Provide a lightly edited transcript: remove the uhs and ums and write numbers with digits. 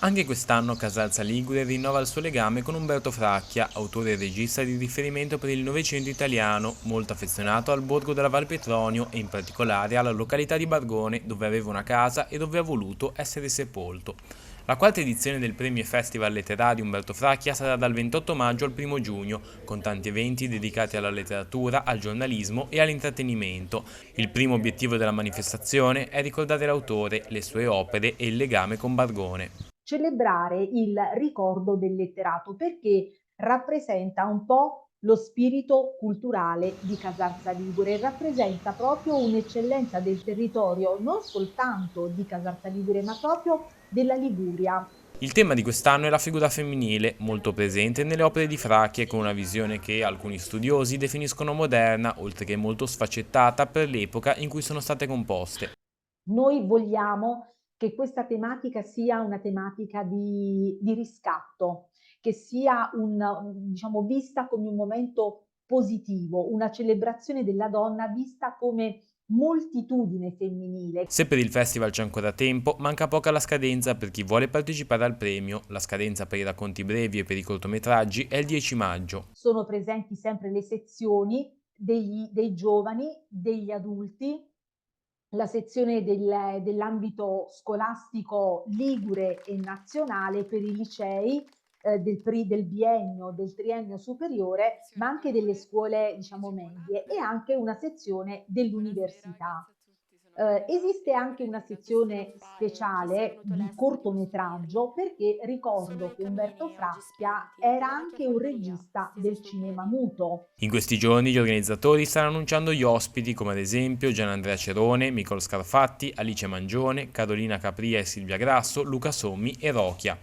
Anche quest'anno Casalza Ligure rinnova il suo legame con Umberto Fracchia, autore e regista di riferimento per il Novecento italiano, molto affezionato al borgo della Val Petronio e in particolare alla località di Bargone, dove aveva una casa e dove ha voluto essere sepolto. La quarta edizione del Premio e Festival Letterario Umberto Fracchia sarà dal 28 maggio al 1 giugno, con tanti eventi dedicati alla letteratura, al giornalismo e all'intrattenimento. Il primo obiettivo della manifestazione è ricordare l'autore, le sue opere e il legame con Bargone. Celebrare il ricordo del letterato perché rappresenta un po' lo spirito culturale di Casalza Ligure, rappresenta proprio un'eccellenza del territorio, non soltanto di Casalza Ligure, ma proprio della Liguria. Il tema di quest'anno è la figura femminile, molto presente nelle opere di Fracchia, con una visione che alcuni studiosi definiscono moderna, oltre che molto sfaccettata per l'epoca in cui sono state composte. Noi vogliamo che questa tematica sia una tematica di riscatto, che sia diciamo, vista come un momento positivo, una celebrazione della donna vista come moltitudine femminile. Se per il festival c'è ancora tempo, manca poco alla scadenza per chi vuole partecipare al premio. La scadenza per i racconti brevi e per i cortometraggi è il 10 maggio. Sono presenti sempre le sezioni dei giovani, degli adulti, la sezione dell'ambito scolastico ligure e nazionale per i licei del biennio, del triennio superiore, ma anche delle scuole, diciamo, medie e anche una sezione dell'università. Esiste anche una sezione speciale di cortometraggio perché ricordo che Umberto Fracchia era anche un regista del cinema muto. In questi giorni gli organizzatori stanno annunciando gli ospiti come ad esempio Gianandrea Cerone, Micol Scarfatti, Alice Mangione, Carolina Capria e Silvia Grasso, Luca Sommi e Rochia.